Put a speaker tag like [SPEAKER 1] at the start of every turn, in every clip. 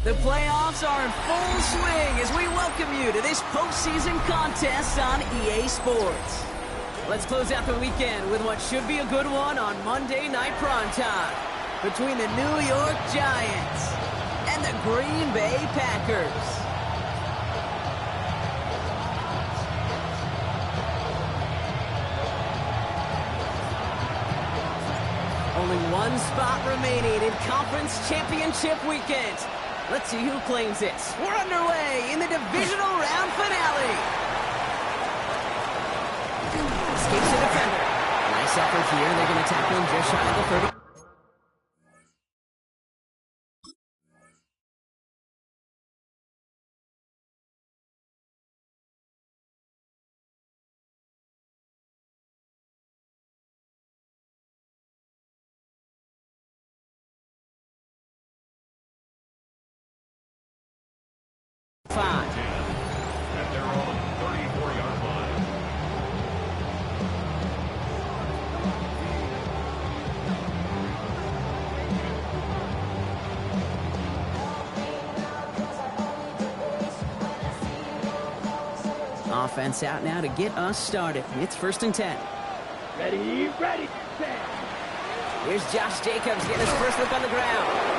[SPEAKER 1] The playoffs are in full swing as we welcome you to this postseason contest on EA Sports. Let's close out the weekend with what should be a good one on Monday Night Primetime between the New York Giants and the Green Bay Packers. Only one spot remaining in Conference Championship Weekend. Let's see who claims it. We're underway in the divisional round finale. Escapes the defender. Nice effort here. They're going to tackle him just shy of the 30.
[SPEAKER 2] And they're on 34-yard line.
[SPEAKER 1] Offense out now to get us started. It's 1st and 10.
[SPEAKER 3] Ready, set.
[SPEAKER 1] Here's Josh Jacobs getting his first look on the ground.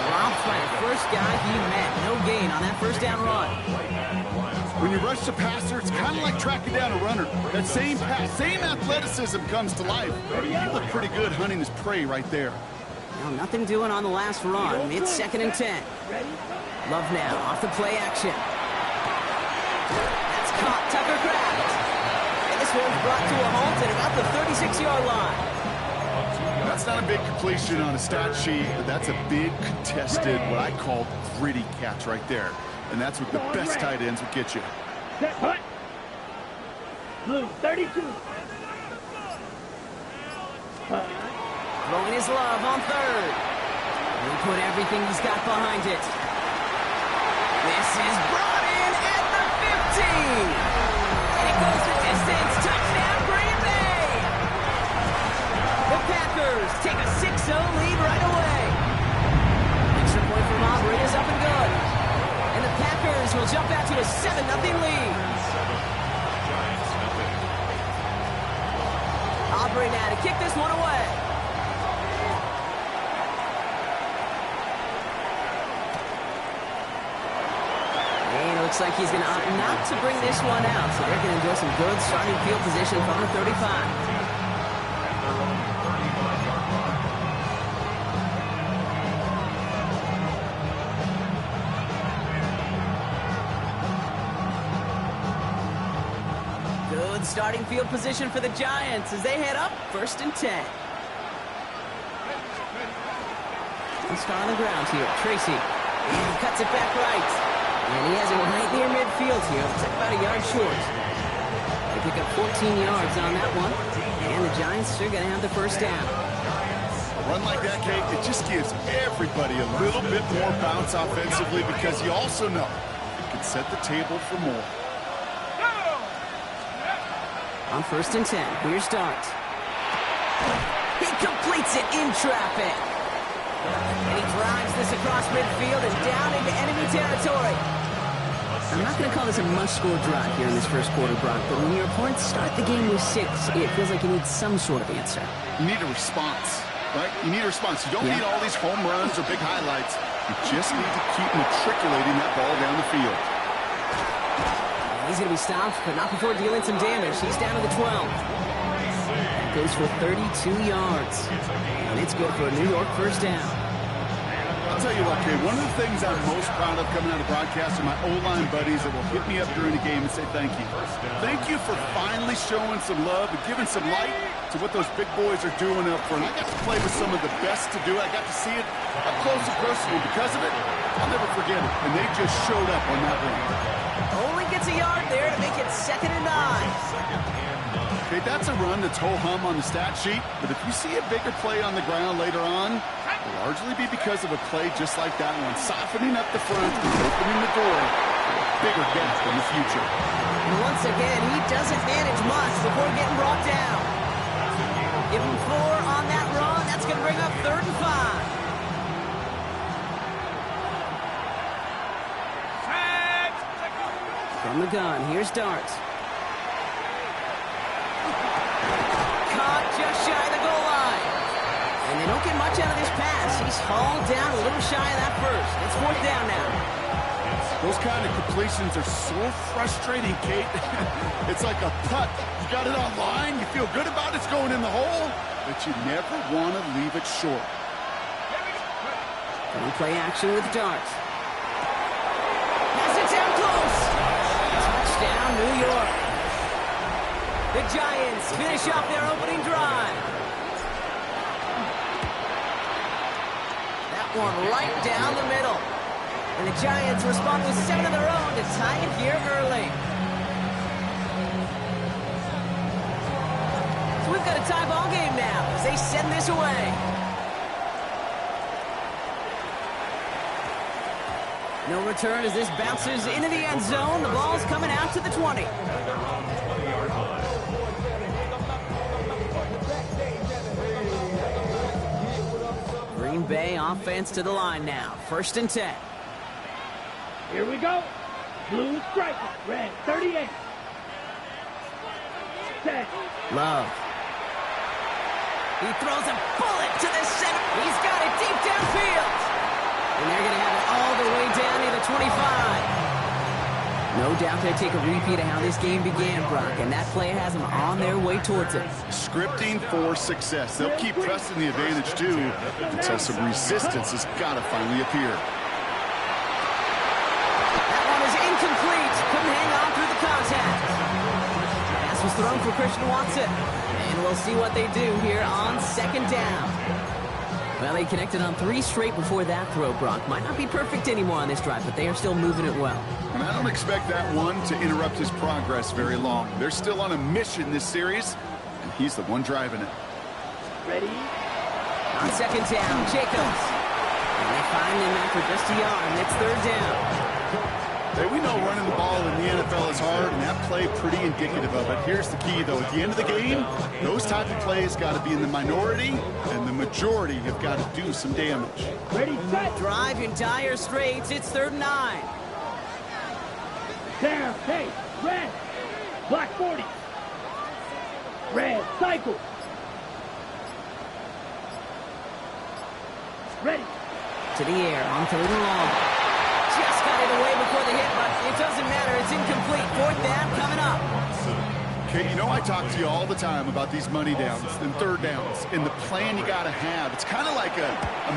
[SPEAKER 1] Dropped by the first guy he met. No gain on that first down run.
[SPEAKER 4] When you rush the passer, it's kind of like tracking down a runner. That same pass, same athleticism comes to life. He looked pretty good hunting his prey right there.
[SPEAKER 1] Now, nothing doing on the last run. It's 2nd and 10. Love now off the play action. That's caught Tucker Kraft. And this one's brought to a halt at about the 36-yard line.
[SPEAKER 4] That's not a big completion on a stat sheet, but that's a big contested, what I call gritty catch right there. And that's what the best tight ends will get you.
[SPEAKER 3] Set, punt. Blue, 32.
[SPEAKER 1] Throwing his love on 3rd. He put everything he's got behind it. This is brought in at the 15. And it goes the distance. Touchdown, Green Bay. The Packers take a 6-0 lead right away. Extra point from Aubrey is up and good. And the Packers will jump out to a 7-0 lead. Aubrey now to kick this one away. And it looks like he's going to opt not to bring this one out. So they're going to enjoy some good starting field position from the 35. Good starting field position for the Giants as they head up 1st and 10. Let's start on the ground here. Tracy. And he cuts it back right. And he has it right near midfield here. Looks like about a yard short. They pick up 14 yards on that one. And the Giants are going to have the first down.
[SPEAKER 4] A run like that, Kate, it just gives everybody a little bit more bounce offensively because you also know it can set the table for more.
[SPEAKER 1] On 1st and 10, here's Dart. He completes it in traffic. And he drives this across midfield and down into enemy territory. I'm not going to call this a must-score drive here in this first quarter, Brock, but when your opponents start the game with 6, it feels like you need some sort of answer.
[SPEAKER 4] You need a response, right? You need a response. You don't need all these home runs or big highlights. You just need to keep matriculating that ball down the field.
[SPEAKER 1] He's going to be stopped, but not before dealing some damage. He's down to the 12. That goes for 32 yards. And it's good for a New York first down.
[SPEAKER 4] I'll tell you what, Kay, one of the things I'm most proud of coming out of broadcast are my O-line buddies that will hit me up during the game and say thank you. Thank you for finally showing some love and giving some light to what those big boys are doing up front. I got to play with some of the best to do it. I got to see it up close and personal. Because of it, I'll never forget it. And they just showed up on that run.
[SPEAKER 1] Only gets a yard there to make it 2nd and 9.
[SPEAKER 4] Okay, that's a run that's ho-hum on the stat sheet, but if you see a bigger play on the ground later on, it'll largely be because of a play just like that one, softening up the front and opening the door for a bigger gap in the future.
[SPEAKER 1] And once again, he doesn't manage much before getting brought down. Give him 4 on that run. That's going to bring up 3rd and 5. From the gun, here's Darts. Caught just shy of the goal line. And they don't get much out of this pass. He's hauled down a little shy of that first. It's 4th down now.
[SPEAKER 4] Those kind of completions are so frustrating, Kate. It's like a putt. You got it on line, you feel good about it's going in the hole, but you never want to leave it short.
[SPEAKER 1] Play action with Darts. Has it down close. Touchdown, New York. The Giants finish off their opening drive. That one right down the middle. And the Giants respond with 7 of their own to tie it here early. So we've got a tie ball game now as they send this away. No return as this bounces into the end zone. The ball's coming out to the 20. Green Bay offense to the line now. 1st and 10.
[SPEAKER 3] Here we go. Blue striker, red 38. Set.
[SPEAKER 1] Love. He throws a bullet to the center. He's got it deep downfield. And they're going to have it all the way down to the 25. No doubt they take a repeat of how this game began, Brock, and that play has them on their way towards it.
[SPEAKER 4] Scripting for success. They'll keep pressing the advantage, too, until some resistance has got to finally appear.
[SPEAKER 1] That one is incomplete. Couldn't hang on through the contact. Pass was thrown for Christian Watson. And we'll see what they do here on 2nd down. Well, they connected on 3 straight before that throw, Brock. Might not be perfect anymore on this drive, but they are still moving it well.
[SPEAKER 4] And I don't expect that one to interrupt his progress very long. They're still on a mission this series, and he's the one driving it.
[SPEAKER 3] Ready?
[SPEAKER 1] On 2nd down, Jacobs. And they find him after just a yard, and it's 3rd down.
[SPEAKER 4] Hey, we know running the ball in the NFL is hard, and that play pretty indicative of it. Here's the key, though. At the end of the game, those type of plays got to be in the minority, and the majority have got to do some damage.
[SPEAKER 3] Ready, set.
[SPEAKER 1] Drive in dire straits. It's 3rd and 9.
[SPEAKER 3] Down, hey, red. Black 40. Red, cycle. Ready.
[SPEAKER 1] To the air on 3rd and long. Just got it away before the hit, but it doesn't matter. It's incomplete. 4th down coming up.
[SPEAKER 4] Okay, you know I talk to you all the time about these money downs and 3rd downs and the plan you got to have. It's kind of like a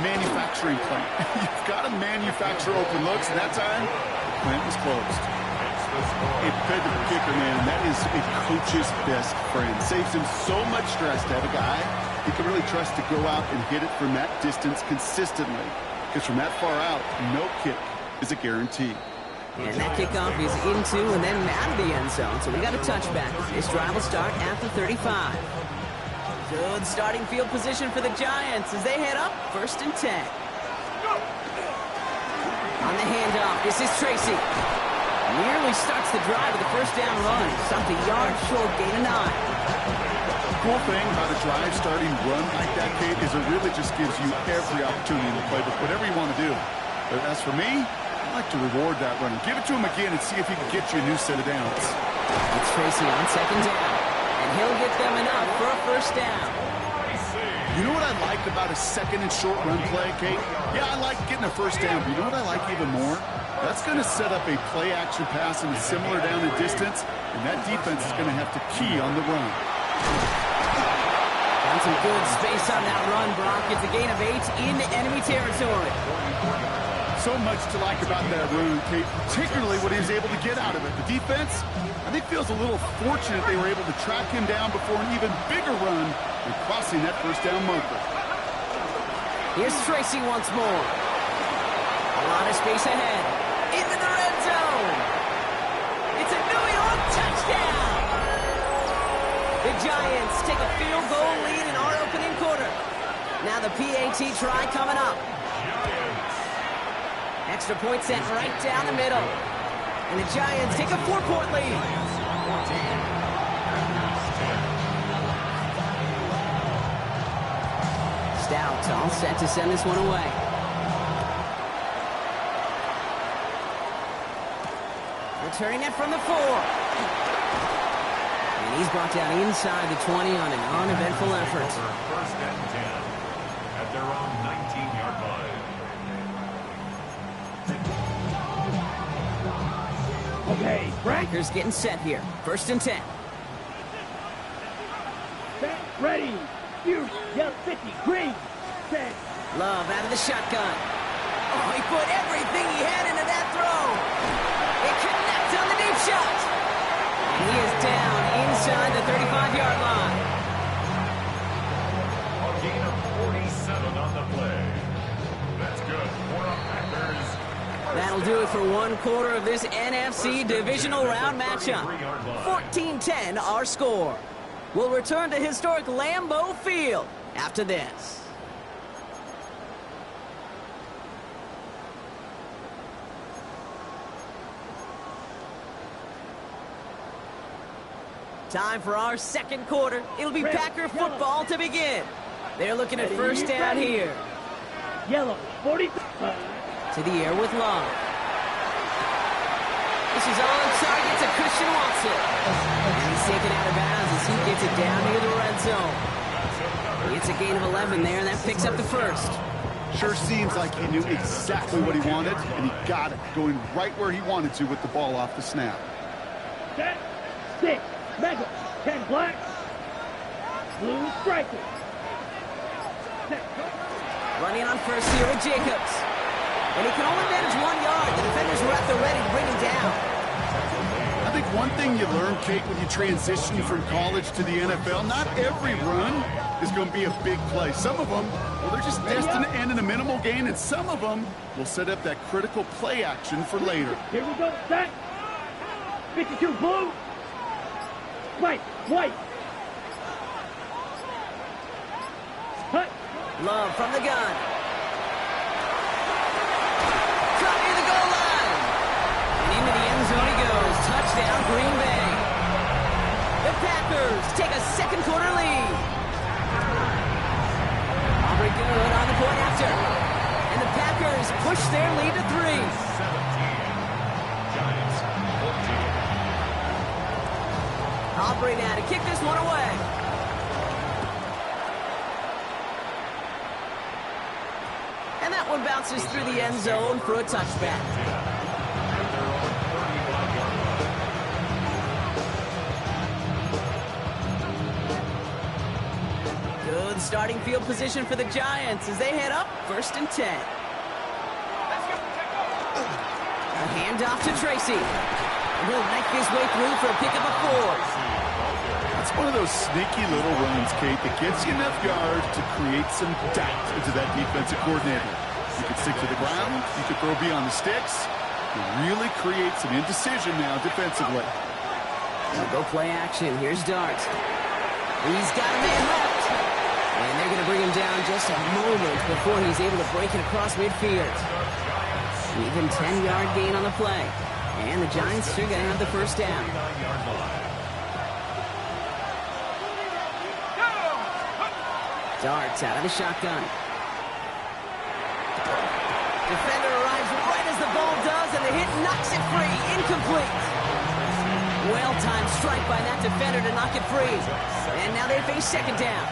[SPEAKER 4] manufacturing plant. You've got to manufacture open looks, and that time, the plant was closed. A pivot kicker, man, that is a coach's best friend. Saves him so much stress to have a guy he can really trust to go out and hit it from that distance consistently. Because from that far out, no kick is a guarantee.
[SPEAKER 1] And that kickoff is into and then out of the end zone. So we got a touchback. This drive will start after 35. Good starting field position for the Giants as they head up 1st and 10. On the handoff, this is Tracy. Nearly starts the drive with a 1st down run. Stopped a yard short, gain of 9.
[SPEAKER 4] The cool thing about a drive starting run like that, Kate, is it really just gives you every opportunity to play with whatever you want to do. But as for me, I like to reward that run. Give it to him again and see if he can get you a new set of downs.
[SPEAKER 1] It's Tracy on 2nd down. And he'll get them enough for a 1st down.
[SPEAKER 4] You know what I like about a 2nd and short run play, Kate? Yeah, I like getting a 1st down, but you know what I like even more? That's going to set up a play-action pass in a similar down and distance, and that defense is going to have to key on the run.
[SPEAKER 1] Found some good space on that run, Brock. It's a gain of 8 into enemy territory.
[SPEAKER 4] So much to like about that run, Kate, particularly what he was able to get out of it. The defense, I think, feels a little fortunate they were able to track him down before an even bigger run and crossing that 1st down marker.
[SPEAKER 1] Here's Tracy once more. A lot of space ahead. Into the red zone. It's a New York touchdown. The Giants take a field goal lead in our opening quarter. Now the PAT try coming up. Extra point set right down the middle. And the Giants take a 4-point lead. Stout all set to send this one away. Returning it from the 4. And he's brought down inside the 20 on an uneventful effort.
[SPEAKER 2] First and 10 at their own 19-yard line.
[SPEAKER 3] Okay, Frank.
[SPEAKER 1] Packers getting set here. First and 10.
[SPEAKER 3] Set, ready. You, yell 50, green, set.
[SPEAKER 1] Love out of the shotgun. Oh, he put everything he had into that throw. It connects on the deep shot. And he is down inside the 35-yard line.
[SPEAKER 2] A gain of 47 on the play. That's good for the Packers.
[SPEAKER 1] That'll do it for one quarter of this NFC divisional round matchup. 14-10 our score. We'll return to historic Lambeau Field after this. Time for our second quarter. It'll be Packer football to begin. They're looking at first down here.
[SPEAKER 3] Yellow, 40.
[SPEAKER 1] To the air with Love. This is on target to Christian Watson. And he's taken out of bounds as he gets it down near the red zone. It's a gain of 11 there, and that picks up the first.
[SPEAKER 4] Sure seems like he knew exactly what he wanted, and he got it, going right where he wanted to with the ball off the snap.
[SPEAKER 3] Set, 6, mega, 10 black, blue striker. Set,
[SPEAKER 1] Running on first here with Jacobs. And he can only manage 1 yard. The defenders were at the ready to bring him down.
[SPEAKER 4] I think one thing you learn, Kate, when you transition from college to the NFL, not every run is going to be a big play. Some of them, well, they're just destined to end in a minimal gain, and some of them will set up that critical play action for later.
[SPEAKER 3] here we go, set, 52 blue, white, cut,
[SPEAKER 1] Love from the gun. Caught near the goal line. And into the end zone he goes. Touchdown, Green Bay. The Packers take a second quarter lead. Aubrey good on the point after. And the Packers push their lead to 3.
[SPEAKER 2] 17. Giants 14.
[SPEAKER 1] Aubrey now to kick this one away. And that one bounces through the end zone for a touchback. Good starting field position for the Giants as they head up first and 10. A handoff to Tracy. And he'll knife his way through for a pickup of 4.
[SPEAKER 4] It's one of those sneaky little runs, Kate, that gets you enough yards to create some doubt into that defensive coordinator. You could stick to the ground, you could throw beyond the sticks, you really create some indecision now defensively.
[SPEAKER 1] Now go play action. Here's Dart. He's got a man left. And they're going to bring him down just a moment before he's able to break it across midfield. An even 10-yard gain on the play. And the Giants are going to have the first down. Darts out of the shotgun. Defender arrives right as the ball does, and the hit knocks it free. Incomplete. Well-timed strike by that defender to knock it free. And now they face second down.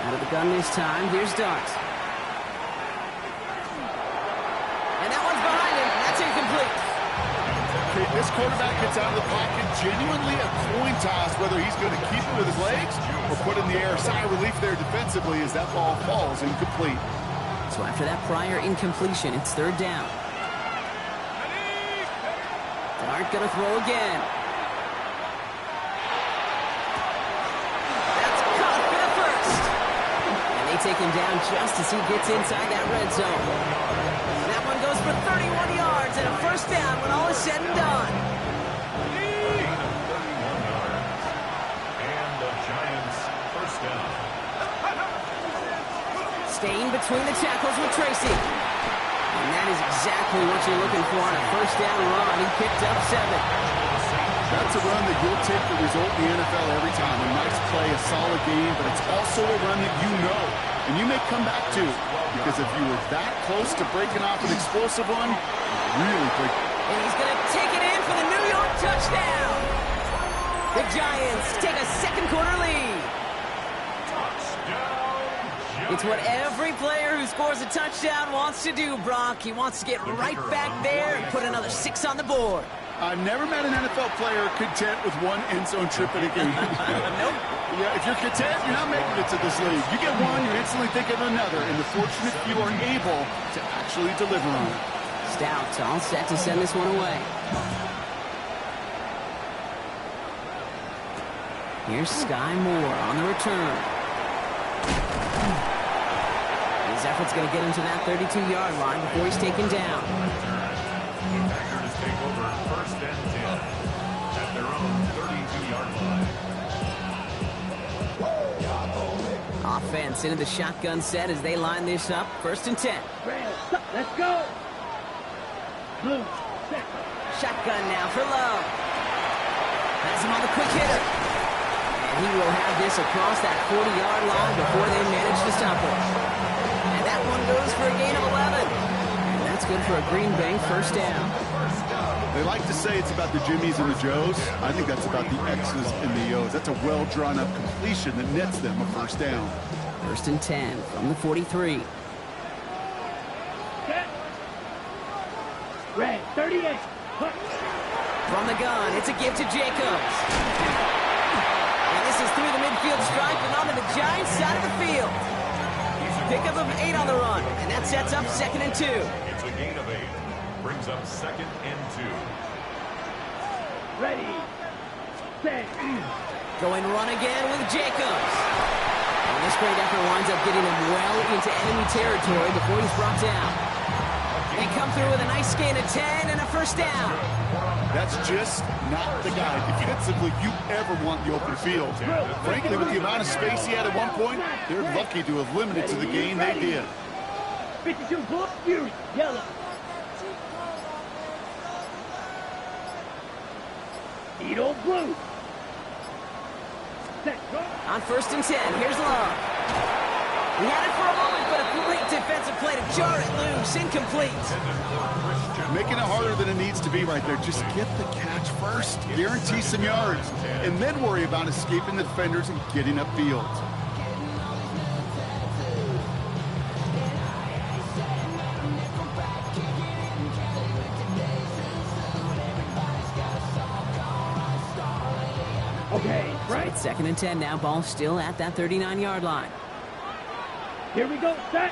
[SPEAKER 1] Out of the gun this time. Here's Darts. And that one's behind him. That's incomplete.
[SPEAKER 4] Okay, this quarterback gets out of the pocket, genuinely a coin toss whether he's going to keep it with his legs or put in the air. Sigh of relief there defensively as that ball falls incomplete.
[SPEAKER 1] So after that prior incompletion, it's third down. Dart gonna throw again. That's caught for the first. And they take him down just as he gets inside that red zone. That one goes for 31 yards and a first down when all is said and done.
[SPEAKER 2] And the Giants first down.
[SPEAKER 1] Staying between the tackles with Tracy. And that is exactly what you're looking for on a first down run. He picked up 7.
[SPEAKER 4] That's a run that you'll take the result in the NFL every time. A nice play, a solid game, but it's also a run that you know And you may come back too, because if you were that close to breaking off an explosive one, really break.
[SPEAKER 1] And he's going to take it in for the New York touchdown. The Giants take a second quarter lead. It's what every player who scores a touchdown wants to do, Brock. He wants to get right back there and put another 6 on the board.
[SPEAKER 4] I've never met an NFL player content with one end zone trip in a game.
[SPEAKER 1] Nope.
[SPEAKER 4] Yeah, if you're content, you're not making it to this league. You get one, you're instantly thinking of another, and the fortunate few are able to actually deliver on it.
[SPEAKER 1] Stout all set to send this one away. Here's Sky Moore on the return. His effort's going to get him to that 32-yard line before he's taken down.
[SPEAKER 2] The Packers take over first and 10 at their own 32-yard line.
[SPEAKER 1] Offense into the shotgun set as they line this up. First and 10.
[SPEAKER 3] Rams, let's go. Blue, set.
[SPEAKER 1] Shotgun now for Love. Has him on the quick hitter. And he will have this across that 40-yard line before they manage to stop it. And that one goes for a gain of 11. And that's good for a Green Bay first down.
[SPEAKER 4] They like to say it's about the Jimmies and the Joes. I think that's about the X's and the O's. That's a well-drawn-up completion that nets them a first down.
[SPEAKER 1] First and 10 from the 43.
[SPEAKER 3] Set. Red, 38. Push.
[SPEAKER 1] From the gun, it's a give to Jacobs. And this is through the midfield stripe and onto the Giants side of the field. Pickup of 8 on the run, and that sets up second and 2.
[SPEAKER 2] It's a gain of 8. Brings up second and 2.
[SPEAKER 3] Ready. Set.
[SPEAKER 1] Going run again with Jacobs. And this great effort winds up getting him well into enemy territory before he's brought down. They come through with a nice gain of 10 and a first down.
[SPEAKER 4] That's just not the guy defensively you ever want the open field. Frankly, with the amount of space he had at one point, they're lucky to have limited to the gain they did.
[SPEAKER 3] 52 blue, Fury, yellow. Edo blue. Set, go.
[SPEAKER 1] On first and 10, here's Love. He had it for a moment, but a great defensive play to jar it loose. Incomplete.
[SPEAKER 4] Making it harder than it needs to be right there. Just get the catch first. Guarantee some yards. And then worry about escaping the defenders and getting upfield.
[SPEAKER 3] Okay, right.
[SPEAKER 1] It's second and 10 now. Ball still at that 39-yard line.
[SPEAKER 3] Here we go, set.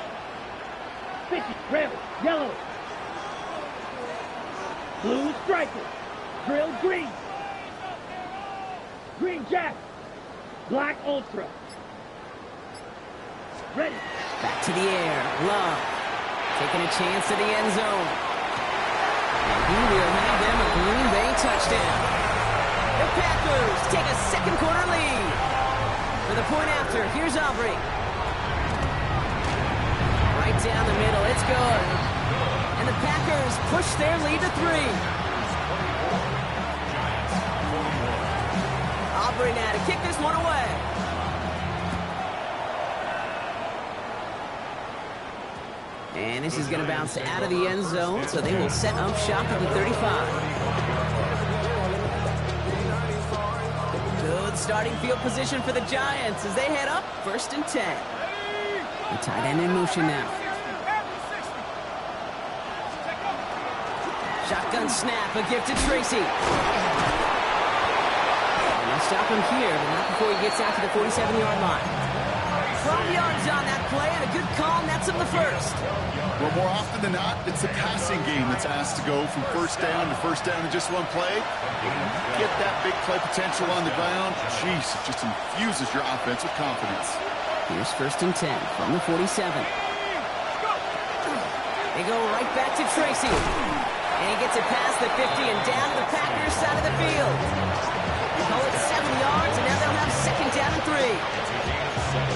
[SPEAKER 3] 50, red, yellow. Blue striker. Drill green. Green jack. Black ultra. Ready.
[SPEAKER 1] Back to the air. Love. Taking a chance to the end zone. And he will have them a Green Bay touchdown. The Packers take a second quarter lead. For the point after, here's Aubrey. Right down the middle. It's good. And the Packers push their lead to 3. Aubrey now to kick this one away. And this is going to bounce out of the end zone, so they will set up shop at the 35. Good starting field position for the Giants as they head up first and 10. The tight end in motion now. Shotgun snap, a gift to Tracy. And they'll stop him here, but not before he gets out to the 47-yard line. 12 yards on that play, and a good call nets him the first.
[SPEAKER 4] Well, more often than not, it's the passing game that's asked to go from first down to first down in just one play. Get that big play potential on the ground. Jeez, it just infuses your offense with confidence.
[SPEAKER 1] Here's first and 10 from the 47. They go right back to Tracy. And he gets it past the 50 and down to the Packers side of the field. They call it 7 yards, and now they'll have second down and 3.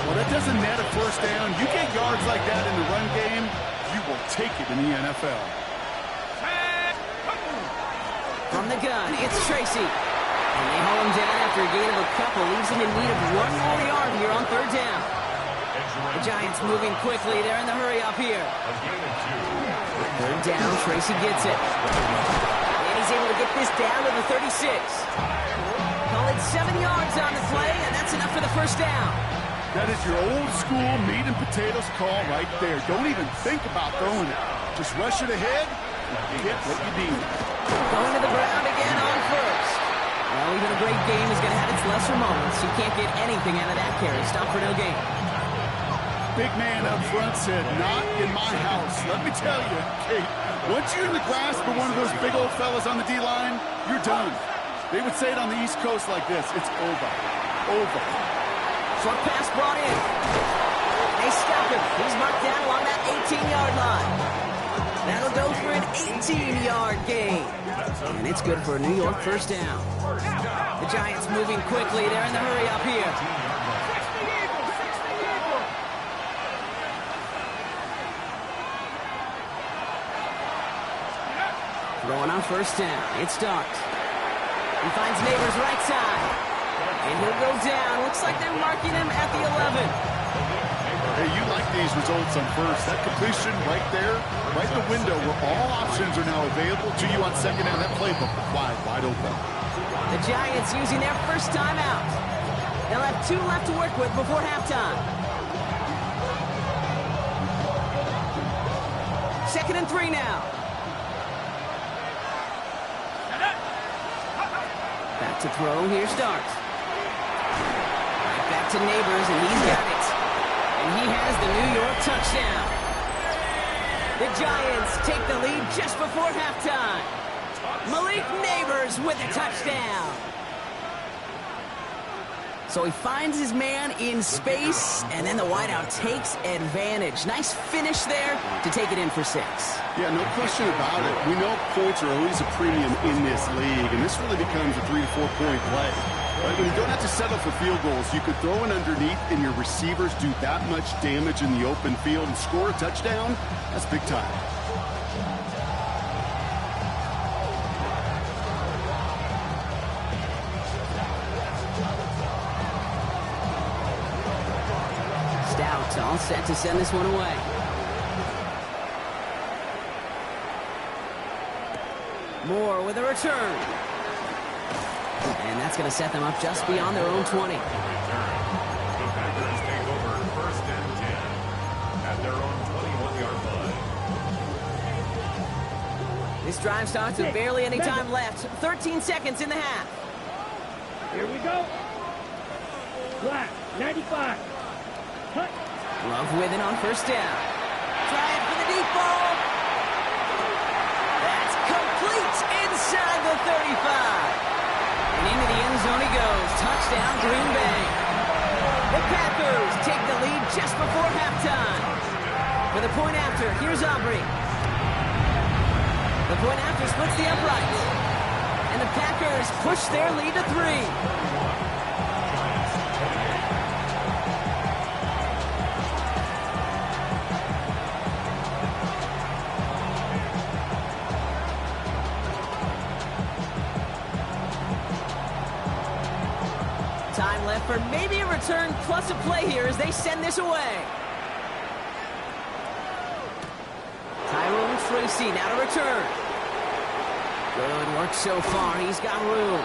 [SPEAKER 4] Well, that doesn't net a first down. You get yards like that in the run game, you will take it in the NFL.
[SPEAKER 1] From the gun, it's Tracy. And they haul him down after a gain of a couple. Leaves him in need of 1 more yard here on third down. The Giants moving quickly. They're in the hurry up here. Third down, Tracy gets it. And he's able to get this down to the 36. Call it 7 yards on the play, and that's enough for the first down.
[SPEAKER 4] That is your old school meat and potatoes call right there. Don't even think about throwing it. Just rush it ahead and get what you need.
[SPEAKER 1] Going to the ground again on first. Well, even a great game is going to have its lesser moments. You can't get anything out of that carry. Stop for no gain.
[SPEAKER 4] Big man up front said, not in my house. Let me tell you, Kate, once you're in the grasp of one of those big old fellas on the D-line, you're done. They would say it on the East Coast like this. It's over. Over.
[SPEAKER 1] Short pass brought in. They stop him. He's marked down along that 18-yard line. That'll go for an 18-yard gain. And it's good for a New York first down. The Giants moving quickly. They're in the hurry up here. Throwing on first down. It's Starks. He finds Neighbors right side. And he'll go down. Looks like they're marking him at the 11.
[SPEAKER 4] Hey, you like these results on first. That completion right there, right in the window where all options are now available to you on second down. That playbook wide open.
[SPEAKER 1] The Giants using their first time out. They'll have 2 left to work with before halftime. 2nd and 3 now. Back to throw. Here Starks. Right back to Neighbors, and he's got it. And he has the New York touchdown. The Giants take the lead just before halftime. Malik Neighbors with a touchdown. So he finds his man in space, and then the wideout takes advantage. Nice finish there to take it in for 6.
[SPEAKER 4] Yeah, no question about it. We know points are always a premium in this league, and this really becomes a 3 to 4 point play. Right? When you don't have to settle for field goals, you could throw it underneath and your receivers do that much damage in the open field and score a touchdown. That's big time.
[SPEAKER 1] Stout all set to send this one away. Moore with a return. And that's going to set them up just beyond their own 20.
[SPEAKER 2] The Packers take over 1st and 10 at their own 21-yard line.
[SPEAKER 1] This drive starts with barely any time left. 13 seconds in the half.
[SPEAKER 3] Here we go. Black, 95. Cut.
[SPEAKER 1] Love with it on first down. Try it for the deep ball. That's complete inside the 35. And into the end zone he goes. Touchdown, Green Bay. The Packers take the lead just before halftime. For the point after, here's Aubrey. The point after splits the uprights. And the Packers push their lead to 3. Time left for maybe a return plus a play here as they send this away. Tyrone Tracy now to return. Good work so far. He's got room.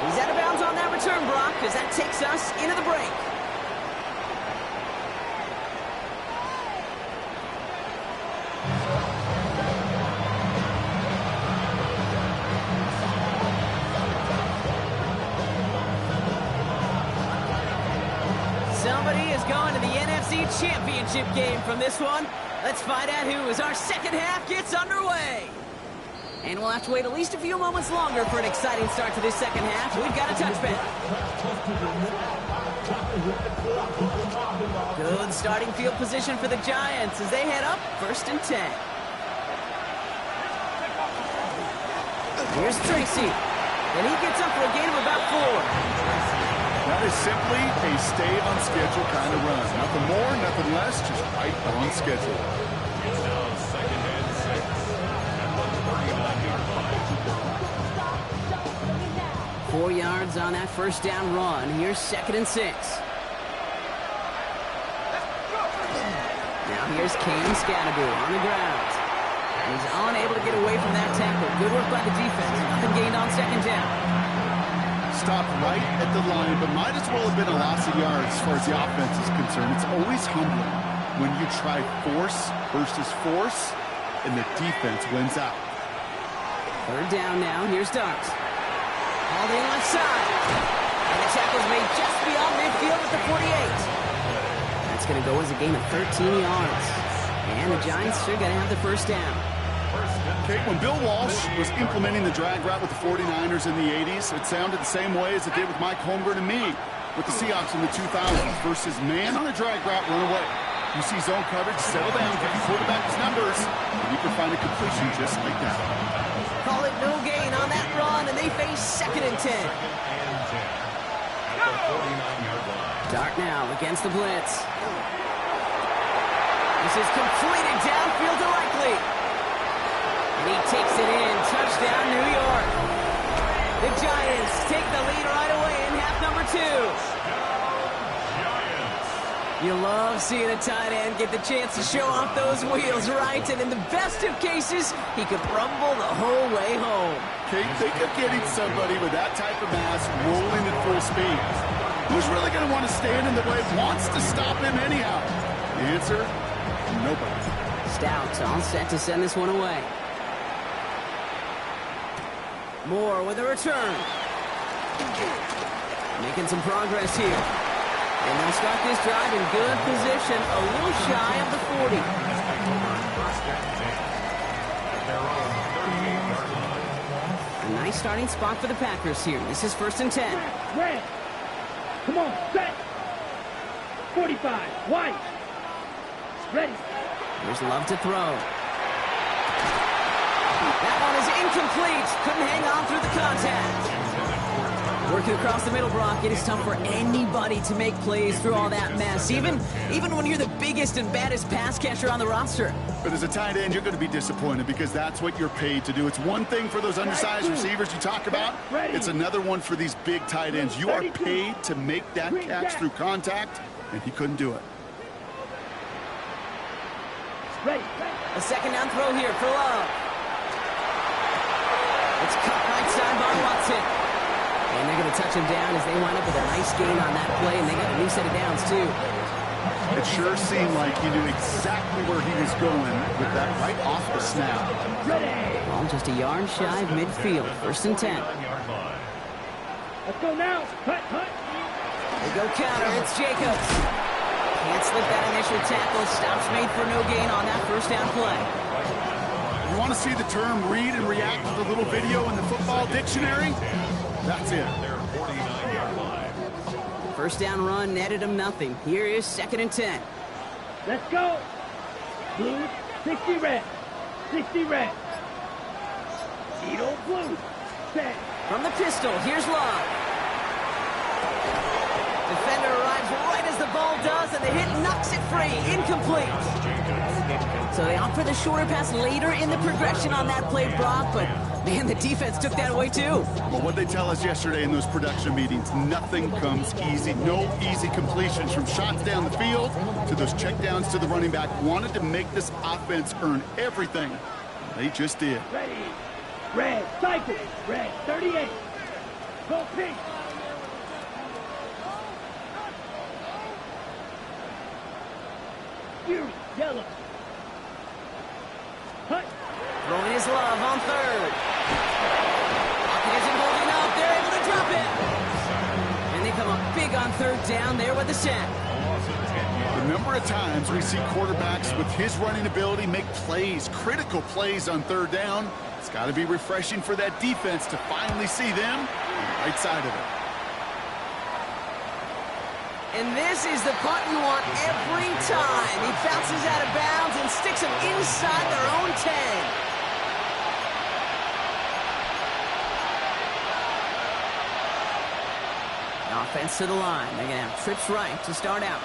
[SPEAKER 1] He's out of bounds on that return, Brock, because that takes us into the break. Somebody is going to the NFC Championship game from this one. Let's find out who as our second half gets underway. And we'll have to wait at least a few moments longer for an exciting start to this second half. We've got a touchback. Good starting field position for the Giants as they head up 1st and 10. Here's Tracy. And he gets up for a gain of about 4.
[SPEAKER 4] That is simply a stay-on-schedule kind of run. Nothing more, nothing less, just right on schedule.
[SPEAKER 2] It's now 2nd and 6 at the 39-yard line.
[SPEAKER 1] 4 yards on that first down run. Here's 2nd and 6. Now here's Kane Scadaboo on the ground. He's unable to get away from that tackle. Good work by the defense. Nothing gained on second down.
[SPEAKER 4] Stopped right at the line, but might as well have been a loss of yards as far as the offense is concerned. It's always humbling when you try force versus force, and the defense wins out.
[SPEAKER 1] Third down now. Here's Dart. Holding left side. And the tackle's made just beyond midfield at the 48. That's going to go as a gain of 13 yards. And the Giants are going to have the first down.
[SPEAKER 4] Okay, when Bill Walsh was implementing the drag route with the 49ers in the 80s, it sounded the same way as it did with Mike Holmgren and me with the Seahawks in the 2000s versus man on a drag route, run away. You see zone coverage, settle down, give your quarterback his numbers, and you can find a completion just like that.
[SPEAKER 1] Call it no gain on that run, and they face 2nd and 10. Dart now against the blitz. This is completed downfield to Likely. And he takes it in. Touchdown, New York. The Giants take the lead right away in half number 2. You love seeing a tight end get the chance to show off those wheels, right? And in the best of cases, he could rumble the whole way home.
[SPEAKER 4] Okay, think of getting somebody with that type of mass rolling at full speed. Who's really going to want to stand in the way, wants to stop him anyhow? The answer, nobody.
[SPEAKER 1] Stout all set to send this one away. Moore with a return. Making some progress here. And they'll start this drive in good position, a little shy of the 40. A nice starting spot for the Packers here. This is 1st and 10.
[SPEAKER 3] Red. Come on, set. 45, White. Ready.
[SPEAKER 1] Here's Love to throw. That one is incomplete. Couldn't hang on through the contact. Working across the middle, Brock, it is tough for anybody to make plays through all that mess, even when you're the biggest and baddest pass catcher on the roster.
[SPEAKER 4] But as a tight end, you're going to be disappointed because that's what you're paid to do. It's one thing for those undersized receivers you talk about. It's another one for these big tight ends. You are paid to make that catch through contact, and he couldn't do it.
[SPEAKER 1] A 2nd down throw here for Love. It's cut right side by Watson. And they're going to touch him down as they wind up with a nice gain on that play, and they got a new set of downs, too.
[SPEAKER 4] It sure seemed like he knew exactly where he was going with that right off the snap.
[SPEAKER 1] Ball just a yard shy of midfield. 1st and 10.
[SPEAKER 3] Let's go now. Cut.
[SPEAKER 1] They go counter. It's Jacobs. Can't slip that initial tackle. Stops made for no gain on that 1st down play.
[SPEAKER 4] You want to see the term read and react to the little video in the football dictionary? That's it.
[SPEAKER 1] 1st down run netted him nothing. Here is 2nd and 10.
[SPEAKER 3] Let's go. Blue, 60 red. 60 red. Edo blue. Set.
[SPEAKER 1] From the pistol, here's Love. Defender arrives right as the ball does, and the hit knocks it free. Incomplete. So they opt for the shorter pass later in the progression on that play, Brock, but man, the defense took that away too.
[SPEAKER 4] Well, what they tell us yesterday in those production meetings, nothing comes easy. No easy completions from shots down the field to those checkdowns to the running back. Wanted to make this offense earn everything. They just did.
[SPEAKER 3] Ready. Red. Cycle. Red. 38. Go pink. Fury. Yellow. Hut.
[SPEAKER 1] Throwing his Love on 3rd. Pocket isn't holding up. They're able to drop it. And they come up big on 3rd down there with the sack.
[SPEAKER 4] The number of times we see quarterbacks with his running ability make plays, critical plays on 3rd down, it's got to be refreshing for that defense to finally see them on the right side of it.
[SPEAKER 1] And this is the punt you want every time. He bounces out of bounds and sticks them inside their own 10. Offense to the line. They're going to have trips right to start out.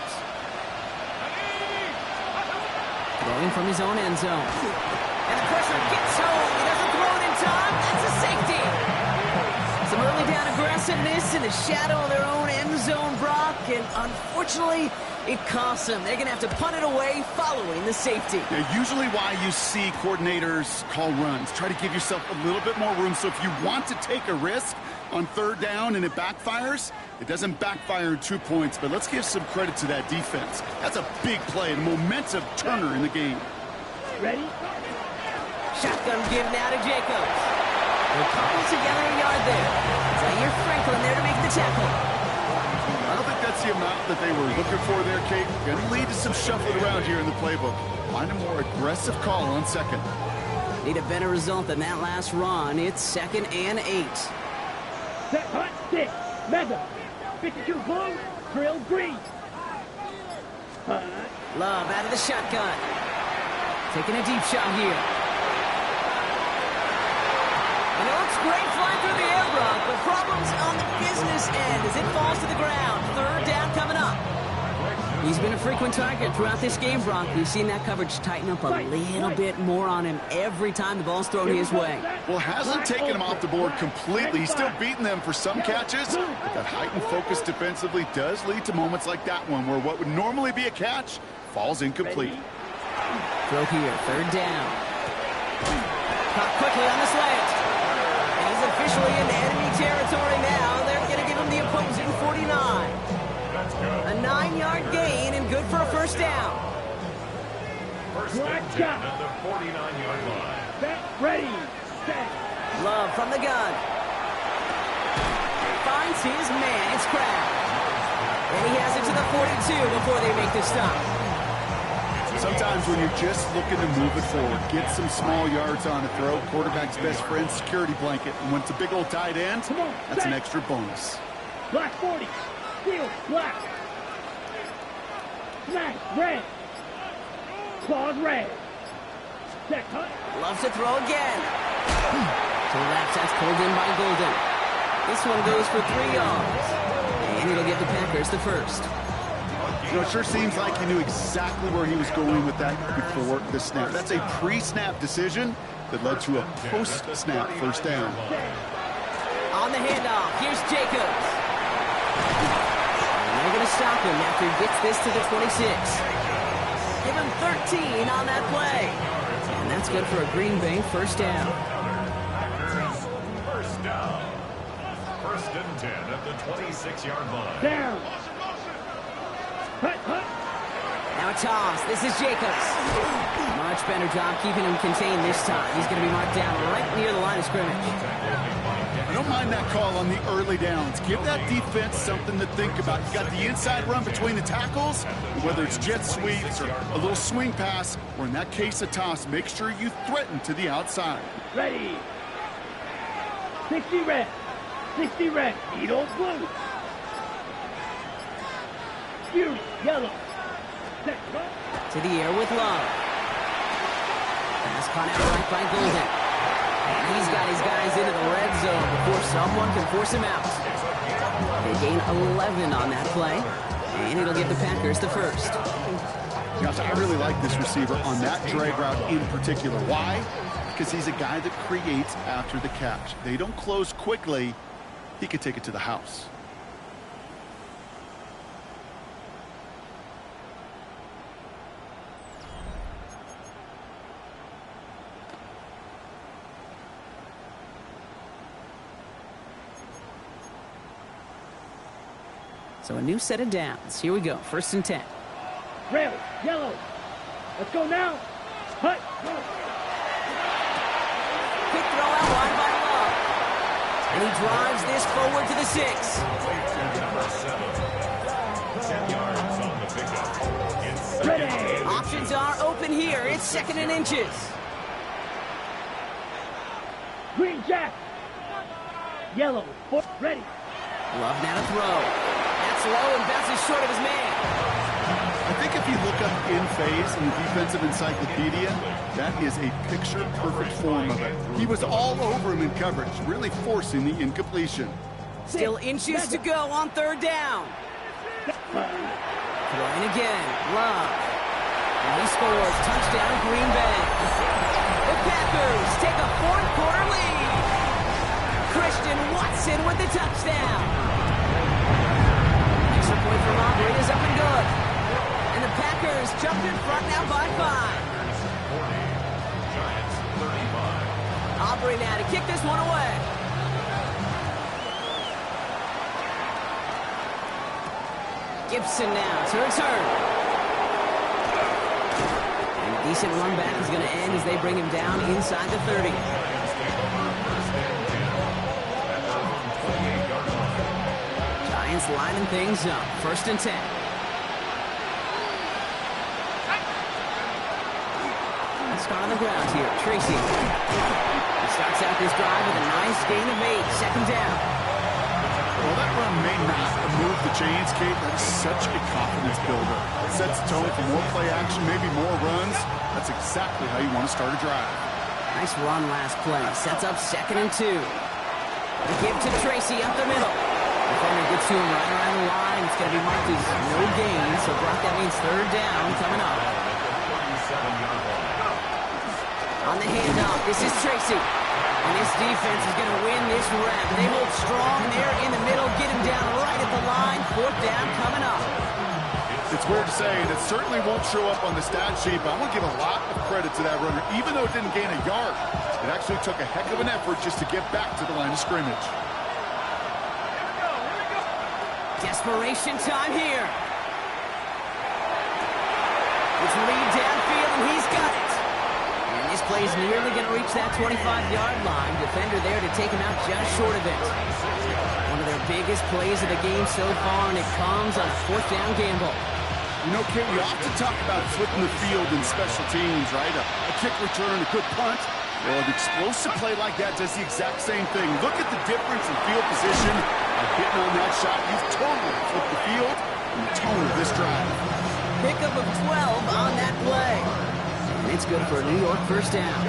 [SPEAKER 1] Throwing from his own end zone. And the pressure gets home. He doesn't throw it in time. That's a safety. Some early down aggressiveness in the shadow of their own end zone, Brock. And unfortunately, It costs them. They're going to have to punt it away following the safety.
[SPEAKER 4] Now, usually why you see coordinators call runs, try to give yourself a little bit more room. So if you want to take a risk on third down and it backfires, it doesn't backfire in 2 points. But let's give some credit to that defense. That's a big play, a momentum turner in the game.
[SPEAKER 3] Ready?
[SPEAKER 1] Shotgun give now to Jacobs. They'll cobble together a yard there. Zaire Franklin there to make the tackle.
[SPEAKER 4] I don't think that's the amount that they were looking for there, Kate. Going to lead to some shuffling around here in the playbook. Find a more aggressive call on second.
[SPEAKER 1] Need a better result than that last run. It's 2nd and 8.
[SPEAKER 3] Set, hot, stick, mega. 52 blue, drill green.
[SPEAKER 1] Love out of the shotgun. Taking a deep shot here. And it looks great flying through the air, Brock, but problems on the business end as it falls to the ground. Third down coming up. He's been a frequent target throughout this game, Brock. We've seen that coverage tighten up a little bit more on him every time the ball's thrown his way.
[SPEAKER 4] Well, hasn't taken him off the board completely. He's still beating them for some catches. But that heightened focus defensively does lead to moments like that one where what would normally be a catch falls incomplete.
[SPEAKER 1] Throw here, third down. Caught quickly on the slant. And he's officially into enemy territory now. They're going to give him the opposing 49. A 9-yard gain and good for a first down.
[SPEAKER 2] First and 10 at the 49-yard line.
[SPEAKER 3] Set, ready, set.
[SPEAKER 1] Love from the gun. Finds his man. It's Crab. And he has it to the 42 before they make the stop.
[SPEAKER 4] Sometimes when you're just looking to move it forward, get some small yards on a throw, quarterback's best friend, security blanket. And when it's a big old tight end, that's an extra bonus.
[SPEAKER 3] Black 40, steel, black. Smash, red. Claws, red. Set, cut.
[SPEAKER 1] Loves to throw again. To the left, that's pulled in by Golden. This one goes for 3 yards. And it'll give the Packers the first.
[SPEAKER 4] You know, it sure seems like he knew exactly where he was going with that before the snap. That's a pre-snap decision that led to a post-snap first down.
[SPEAKER 1] On the handoff, here's Jacobs. And they're going to stop him after he gets this to the 26. Give him 13 on that play. And that's good for a Green Bay first down.
[SPEAKER 2] First down. First and 10 at the 26-yard line.
[SPEAKER 3] Down. Hut, hut.
[SPEAKER 1] Now a toss. This is Jacobs. Much better job keeping him contained this time. He's going to be marked down right near the line of scrimmage.
[SPEAKER 4] I don't mind that call on the early downs. Give that defense something to think about. You got the inside run between the tackles, whether it's jet sweeps or a little swing pass, or in that case a toss, make sure you threaten to the outside.
[SPEAKER 3] Ready. 60 red. 60 red. Needle blue. Fury, yellow. Set, cut.
[SPEAKER 1] To the air with Love. Pass caught out right by Golden. And he's got his guys into the red zone before someone can force him out. They gain 11 on that play. And it'll give the Packers the first.
[SPEAKER 4] Gosh, I really like this receiver on that drag route in particular. Why? Because he's a guy that creates after the catch. They don't close quickly. He could take it to the house.
[SPEAKER 1] So a new set of downs. Here we go. First and 10.
[SPEAKER 3] Rail, yellow. Let's go now. Hut, go.
[SPEAKER 1] Quick throw out wide by Love. And he drives this forward to the 6.
[SPEAKER 2] Number 7. 10 yards on the pickup. It's
[SPEAKER 3] Ready.
[SPEAKER 1] Options are open here. It's 2nd and inches.
[SPEAKER 3] Green jack. Yellow, foot, ready.
[SPEAKER 1] Love now to throw. That's low and bounces short of his man.
[SPEAKER 4] I think if you look up in phase in the defensive encyclopedia, that is a picture-perfect form of it. He was all over him in coverage, really forcing the incompletion.
[SPEAKER 1] Still inches to go on 3rd down. Throwing again. Love. And he scores. Touchdown, Green Bay. The Packers take a 4th-quarter lead. Christian Watson with the touchdown. Extra point for Aubrey is up and good. Packers jumped in front now by 5.
[SPEAKER 2] 40. Giants 35.
[SPEAKER 1] Aubrey now to kick this one away. Gibson now to return. And a decent run back is going to end as they bring him down inside the 30. Giants lining things up. 1st and 10. Let's start on the ground here. Tracy. He starts out this drive with a nice gain of 8. 2nd down.
[SPEAKER 4] Well, that run may not move the chains, Kate. That is such a confidence builder. It sets the tone for more play action, maybe more runs. That's exactly how you want to start a drive.
[SPEAKER 1] Nice run last play. Sets up 2nd and 2. The give to Tracy up the middle. Defender gets to him right around the line. It's going to be marked as no gain. So, Brock, that means 3rd down coming up. On the handoff, this is Tracy. And this defense is going to win this rep. They hold strong there in the middle, get him down right at the line. 4th down coming up.
[SPEAKER 4] It's weird to say, and it certainly won't show up on the stat sheet, but I want to give a lot of credit to that runner. Even though it didn't gain a yard, it actually took a heck of an effort just to get back to the line of scrimmage.
[SPEAKER 1] Desperation time here. It's lead downfield, and he's got it. And this play is nearly going to reach that 25-yard line. Defender there to take him out just short of it. One of their biggest plays of the game so far, and it comes on a 4th down gamble.
[SPEAKER 4] You know, Kate, we often talk about flipping the field in special teams, right? A kick return, a good punt. Well, an explosive play like that does the exact same thing. Look at the difference in field position. Hitting on that shot, you've totally flipped the field and the tone of this drive.
[SPEAKER 1] Pickup of 12 on that play. And it's good for a New York 1st down.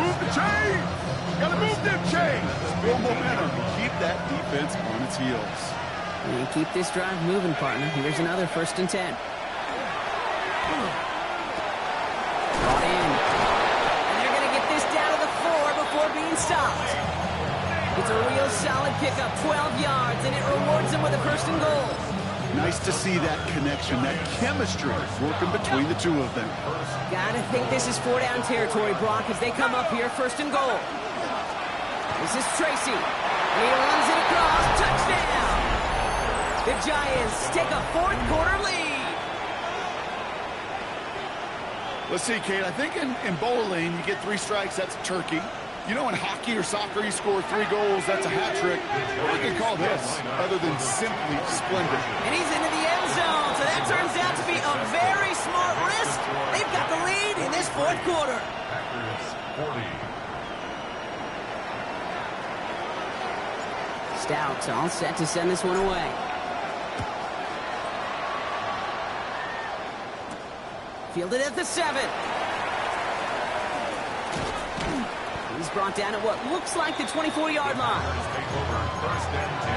[SPEAKER 4] Move the chains! Gotta move them chains! Build momentum and keep that defense on its heels.
[SPEAKER 1] And keep this drive moving, partner. Here's another 1st and 10. Brought in. And they're going to get this down to the 4 before being stopped. It's a real solid pickup, 12 yards, and it rewards them with a 1st and goal.
[SPEAKER 4] Nice to see that connection, that chemistry working between the two of them.
[SPEAKER 1] Gotta think this is 4-down territory, Brock, as they come up here, 1st and goal. This is Tracy. And he runs it across, touchdown! The Giants take a 4th quarter lead.
[SPEAKER 4] Let's see, Kate, I think in bowling, you get 3 strikes, that's a turkey. You know, in hockey or soccer, you score 3 goals, that's a hat trick. What do you call this, other than simply splendid?
[SPEAKER 1] And he's into the end zone, so that turns out to be a very smart risk. They've got the lead in this 4th quarter.
[SPEAKER 2] Packers 40.
[SPEAKER 1] Stout all set to send this one away. Fielded at the 7. He's brought down at what looks like the 24-yard line.
[SPEAKER 2] Take over 1st and 10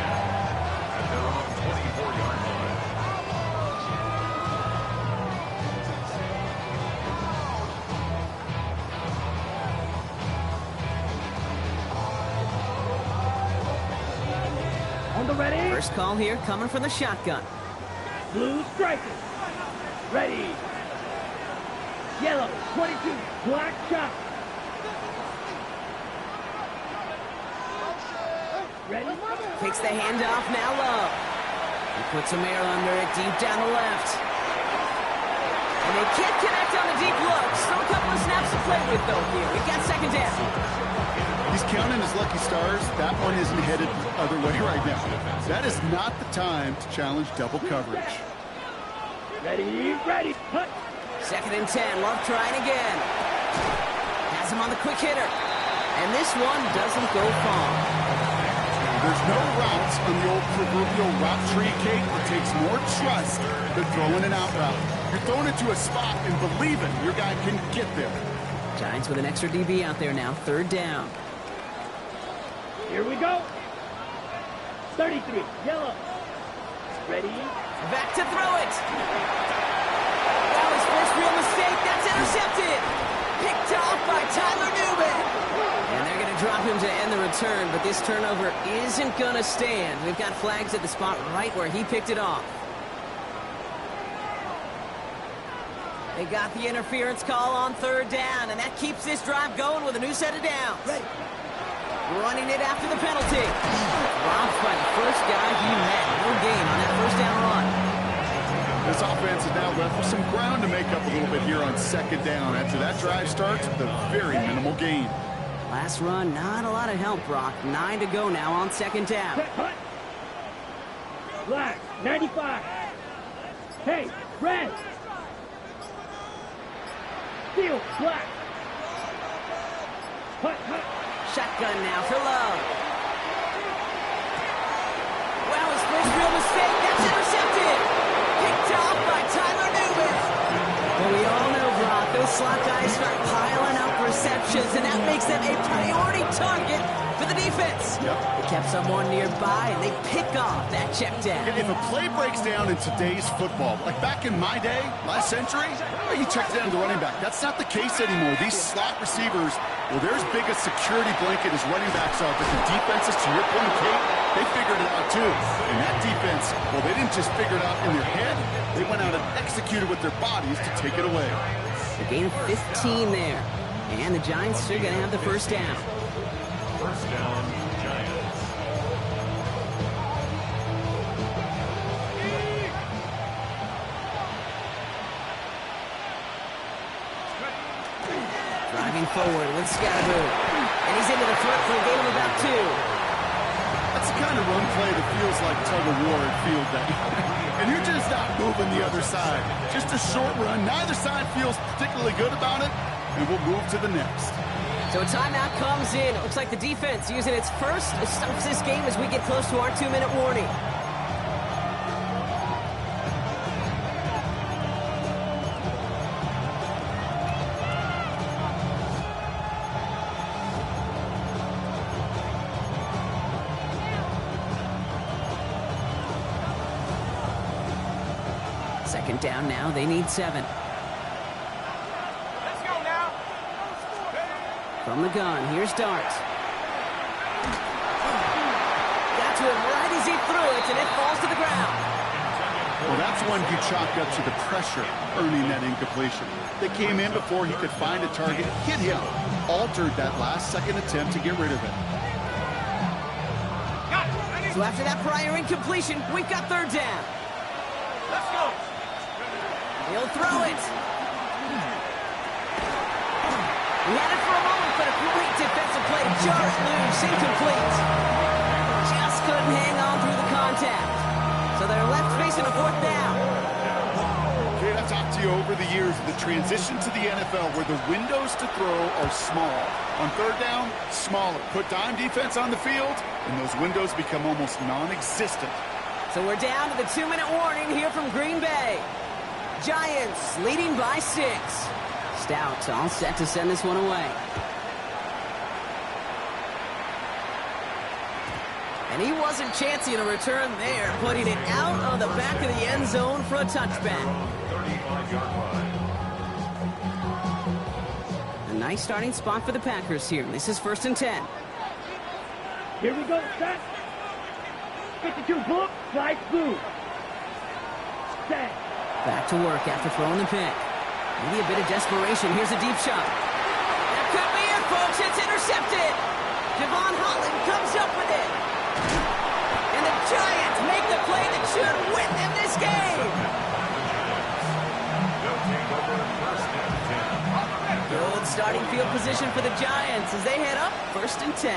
[SPEAKER 2] at their own 24-yard line.
[SPEAKER 3] On the ready.
[SPEAKER 1] First call here coming from the shotgun.
[SPEAKER 3] Blue striker. Ready. Yellow 22. Black shot. Ready.
[SPEAKER 1] Takes the handoff now low. He puts a man under it deep down the left. And they can't connect on the deep look. Still a couple of snaps to play with though here. We've got 2nd down.
[SPEAKER 4] He's counting his lucky stars. That one isn't headed the other way right now. That is not the time to challenge double coverage.
[SPEAKER 3] Ready. Ready. Punt.
[SPEAKER 1] 2nd and 10. Love trying again. Has him on the quick hitter. And this one doesn't go far.
[SPEAKER 4] There's no routes on the old proverbial route tree, Kate. It takes more trust than throwing an out route. You're throwing it to a spot and believing your guy can get there.
[SPEAKER 1] Giants with an extra DB out there now. 3rd down.
[SPEAKER 3] Here we go. 33. Yellow. Ready.
[SPEAKER 1] Back to throw it. That was first real mistake. That's intercepted. Picked off by Tyler Newman. And they're going to drop him to end the return, but this turnover isn't going to stand. We've got flags at the spot right where he picked it off. They got the interference call on third down, and that keeps this drive going with a new set of downs. Running it after the penalty. Robbed by the first guy he met. No gain on that first down run.
[SPEAKER 4] This offense is now left with some ground to make up a little bit here on second down after that drive starts with a very minimal gain.
[SPEAKER 1] Last run, not a lot of help, Brock. 9 to go now on second down.
[SPEAKER 3] Set, hut. Black, 95. Hey, red. Steel, black. Hut, hut.
[SPEAKER 1] Shotgun now for Love. Wow, his first real mistake. That's intercepted. Picked off by Tyler Newman. Well, we all know, Brock, those slot guys start piling up receptions, and that makes them a priority target for the defense.
[SPEAKER 4] Yep.
[SPEAKER 1] They kept someone nearby, and they pick off that check down.
[SPEAKER 4] If a play breaks down in today's football, like back in my day, last century, you check down the running back. That's not the case anymore. These slot receivers, well, their biggest security blanket as running backs are, but the defenses, to your point, Kate, they figured it out too. And that defense, well, they didn't just figure it out in their head. They went out and executed with their bodies to take it away.
[SPEAKER 1] A gain of 15 there. And the Giants are going to have the first down.
[SPEAKER 2] First down, Giants.
[SPEAKER 1] Driving forward with Scatterboo. And he's into the front for a gain of about 2.
[SPEAKER 4] That's the kind of run play that feels like tug-of-war at field day. And you're just not moving the other side. Just a short run. Neither side feels particularly good about it. And we'll move to the next.
[SPEAKER 1] So a timeout comes in. It looks like the defense using its first to stops this game as we get close to our 2-minute warning. Second down now. They need 7. From the gun, here's Dart. Got to him right as he threw it, and it falls to the ground.
[SPEAKER 4] Well, that's one you chalk up to the pressure earning that incompletion. They came in before he could find a target, hit him, altered that last-second attempt to get rid of it.
[SPEAKER 1] So after that prior incompletion, we've got third down.
[SPEAKER 3] Let's go.
[SPEAKER 1] He'll throw it. He had it for a moment, but a great defensive play to jar it loose, incomplete. Just couldn't hang on through the contact. So they're left facing a fourth down.
[SPEAKER 4] Okay, I've talked to you over the years, the transition to the NFL where the windows to throw are small. On third down, smaller. Put dime defense on the field, and those windows become almost non-existent.
[SPEAKER 1] So we're down to the 2-minute warning here from Green Bay. Giants leading by 6. Stout all set to send this one away. And he wasn't chancing a return there, putting it out on the back of the end zone for a touchback.
[SPEAKER 2] 35-yard line.
[SPEAKER 1] A nice starting spot for the Packers here. This is 1st and 10.
[SPEAKER 3] Here we go, set. 52 book, slice blue. Set.
[SPEAKER 1] Back to work after throwing the pick. Maybe a bit of desperation. Here's a deep shot. That could be it, folks. It's intercepted. Javon Holland comes up with it. And the Giants make the play that should win them this game.
[SPEAKER 2] They'll take over first and 10.
[SPEAKER 1] Good starting field position for the Giants as they head up 1st and 10.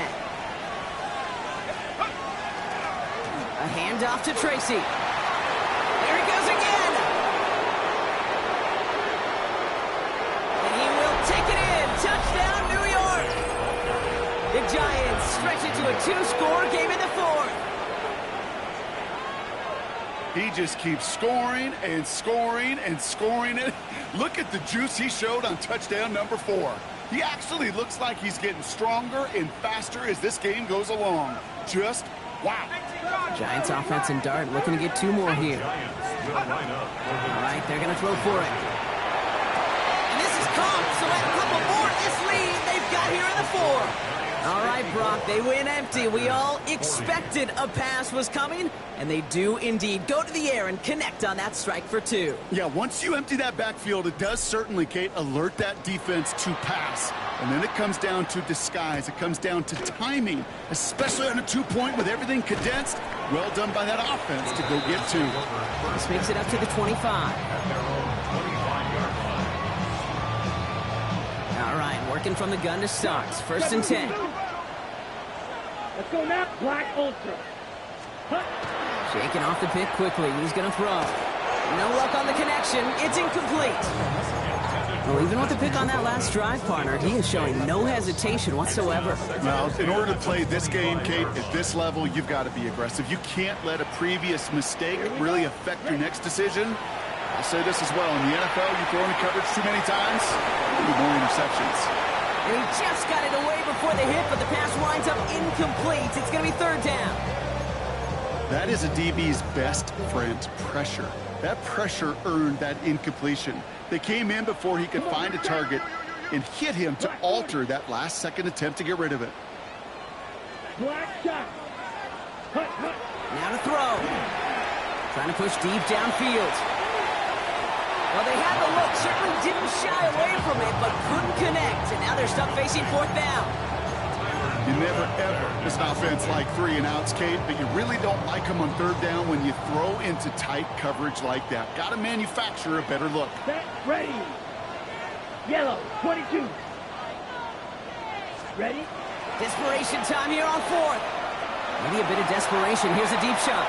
[SPEAKER 1] A handoff to Tracy. There he goes again. Take it in. Touchdown, New York. The Giants stretch it to a 2-score game in the 4th.
[SPEAKER 4] He just keeps scoring and scoring and scoring it. Look at the juice he showed on touchdown number 4. He actually looks like he's getting stronger and faster as this game goes along. Just wow.
[SPEAKER 1] Giants offense and Dart looking to get 2 more here.
[SPEAKER 2] Giants will line up for the
[SPEAKER 1] All right, they're going to throw for it. And this is caught, so add a couple more to this lead they've got here in the 4. All right, Brock, they win empty. We all expected a pass was coming, and they do indeed go to the air and connect on that strike for 2.
[SPEAKER 4] Yeah, once you empty that backfield, it does certainly, Kate, alert that defense to pass. And then it comes down to disguise. It comes down to timing, especially on a 2-point with everything condensed. Well done by that offense to go get 2.
[SPEAKER 1] This makes it up to the 25. All right, working from the gun to start. First and 10.
[SPEAKER 3] Let's go now, Black Ultra. Huh.
[SPEAKER 1] Shaking off the pick quickly. Who's going to throw? No luck on the connection. It's incomplete. Well, even with the pick on that last drive, partner, he is showing no hesitation whatsoever.
[SPEAKER 4] Well, in order to play this game, Kate, at this level, you've got to be aggressive. You can't let a previous mistake really affect your next decision. I'll say this as well. In the NFL, you throw into coverage too many times, there'll be more interceptions.
[SPEAKER 1] And he just got it away before the hit, but the pass winds up incomplete. It's going to be 3rd down.
[SPEAKER 4] That is a DB's best friend, pressure. That pressure earned that incompletion. They came in before he could find a target and hit him to alter that last-second attempt to get rid of it.
[SPEAKER 3] Black shot. Hut, hut.
[SPEAKER 1] Now to throw. Trying to push deep downfield. Well, they had the look. Certainly didn't shy away from it, but couldn't connect. And now they're stuck facing 4th down.
[SPEAKER 4] You never, ever miss an offense like 3 and outs, Kate, but you really don't like them on 3rd down when you throw into tight coverage like that. Got to manufacture a better look.
[SPEAKER 3] Set, ready. Yellow, 22. Ready?
[SPEAKER 1] Desperation time here on 4th. Maybe a bit of desperation. Here's a deep shot.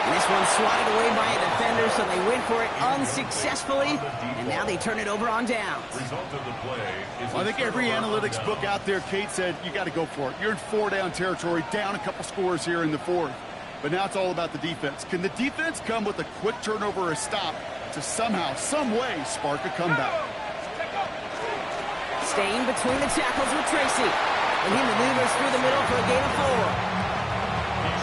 [SPEAKER 1] And this one's swatted away by a defender, so they went for it unsuccessfully, and now they turn it over on downs.
[SPEAKER 4] I think every analytics book out there, Kate, said you got to go for it. You're in 4-down territory, down a couple scores here in the 4th. But now it's all about the defense. Can the defense come with a quick turnover or a stop to somehow, some way, spark a comeback?
[SPEAKER 1] Staying between the tackles with Tracy. And he maneuvers through the middle for a gain of 4.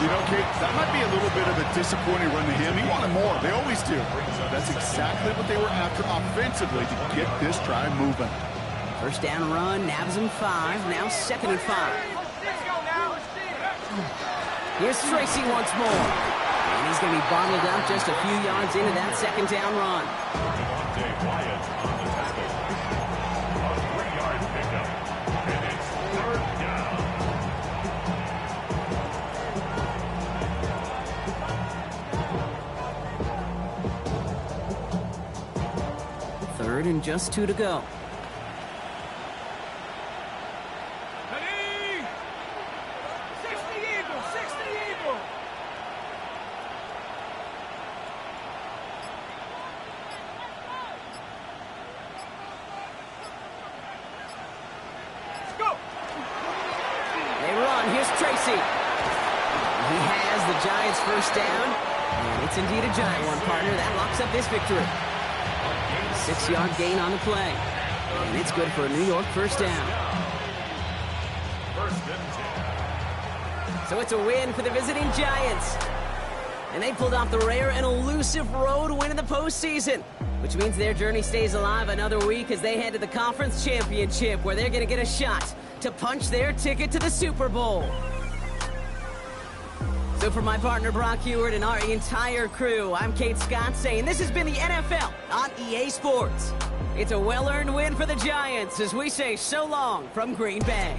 [SPEAKER 4] You know, Kate, that might be a little bit of a disappointing run to him. He wanted more. They always do. That's exactly what they were after offensively to get this drive moving.
[SPEAKER 1] First down run, nabs him 5. Now 2nd and 5. Here's Tracy once more. And he's going to be bottled up just a few yards into that 2nd down run.
[SPEAKER 2] Devontae Wyatt on the tackle. A 3-yard pickup. And it's 3rd down.
[SPEAKER 1] Third and just 2 to go.
[SPEAKER 3] Ready? 60 Eagle, 60 Eagle. Let's go.
[SPEAKER 1] They run. Here's Tracy. He has the Giants' first down. And it's indeed a giant one, partner. That locks up this victory. 6-yard gain on the play. And it's good for a New York first down. So it's a win for the visiting Giants. And they pulled off the rare and elusive road win in the postseason, which means their journey stays alive another week as they head to the Conference Championship, where they're going to get a shot to punch their ticket to the Super Bowl. So for my partner Brock Huard and our entire crew, I'm Kate Scott saying this has been the NFL on EA Sports. It's a well-earned win for the Giants as we say so long from Green Bay.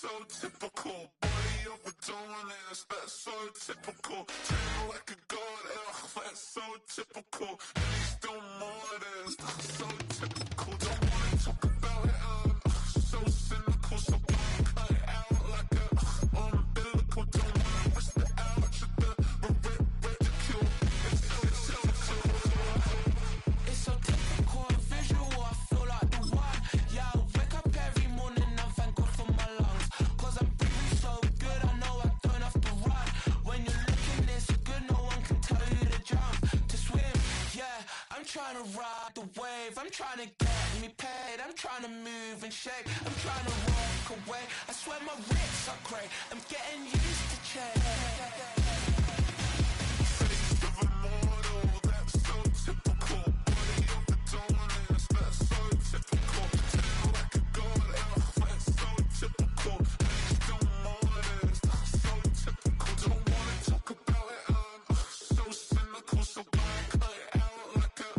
[SPEAKER 5] so typical. Body of a dominance, that's so typical. Train like a god, that's so typical. He's still modest, that's so typical. Don't wanna talk about it, so cynical. So cut it out like a umbilical. Don't wanna risk the ouch of the ridicule. It's so typical, visual, I feel like the one. Yeah, I wake up every morning and thank God for my lungs. Cause I'm breathing so good, I know I don't have to run. When you're looking this good, no one can tell you to jump, to swim. Yeah, I'm trying to ride the wave, I'm trying to get me paid, I'm trying to move and shake, I'm trying to walk away. I swear my wrists are great, I'm getting used to change. Face of a mortal, that's so typical. Body of the dominance, that's so typical. Tail like a god, that's so typical. He's still modest, that's so typical. Don't wanna talk about it, so cynical. So cut it out like a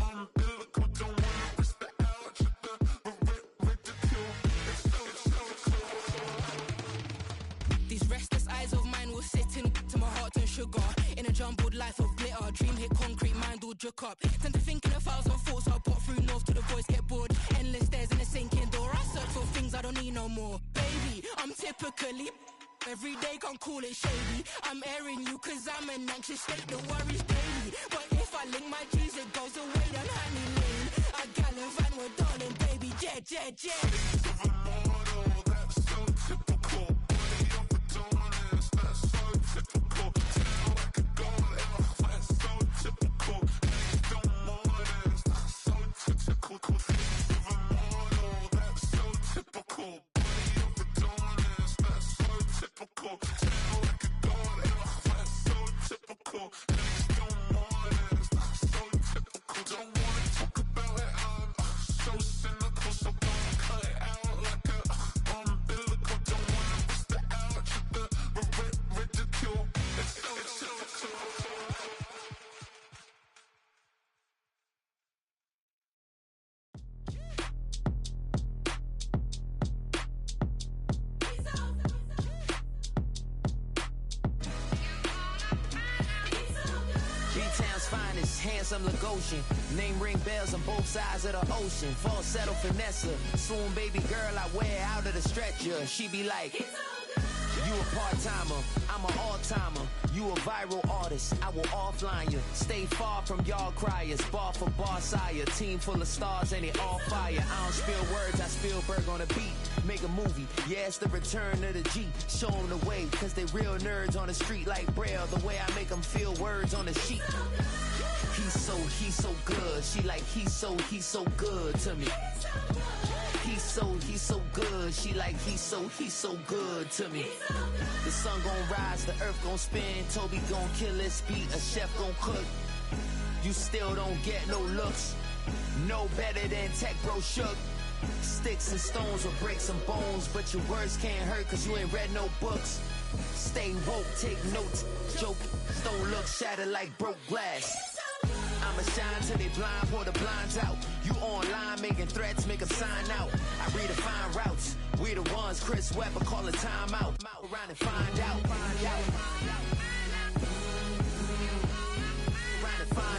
[SPEAKER 5] umbilical. Don't wanna risk the ouch of the ridicule. It's so typical.
[SPEAKER 1] These restless eyes of mine will sit in to my heart and sugar. In a jumbled life of glitter, dream hit concrete, mind all jook up. Tend to think in 1,000 thoughts, I'll pop through north to the voice, get bored. Endless stairs in a sinking door, I search for things I don't need no more. Baby, I'm typically every day, can't call it shady. I'm airing you cause I'm an anxious state, the worries daily. But if I link my G's, it goes away, then honey lane. I gallivant with darling, baby, jet.
[SPEAKER 5] Face of a mortal, that's so typical. Body of a dominance, that's so typical. Tail like a god, that's so typical. He's still modest, that's so typical. Face of a mortal, that's so typical. Body of a dominance, that's so typical. Tail like a god, that's so typical. He's still modest, that's so typical. Don't wanna talk about it, so cynical. So cut it out like a umbilical. Don't wanna risk the ouch of the ridicule. It's so typical.
[SPEAKER 6] B-Town's finest, handsome Lagosian. Name ring bells on both sides of the ocean. Falsetto Vanessa, swoon baby girl I wear out of the stretcher. She be like, you a part-timer, I'm an all-timer. You a viral artist, I will offline you. Stay far from y'all criers, bar for bar sire. Team full of stars and they all fire. I don't spill words, I Spielberg on a beat. Make a movie, yeah, it's the return of the G. Show them the way, cause they real nerds on the street like Braille. The way I make them feel words on the sheet. He's so good. She like, he's so good to me. He's so good. She like, he's so good to me. The sun gon' rise, the earth gon' spin. Toby gon' kill this beat, a chef gon' cook. You still don't get no looks. No better than Tech Bro Shook. Sticks and stones will break some bones, but your words can't hurt cause you ain't read no books. Stay woke, take notes, joke, don't look shattered like broke glass. I'ma shine till they blind, pull the blinds out. You online making threats, make them sign out. I redefine routes, we the ones Chris Webber call a timeout. Around and find out.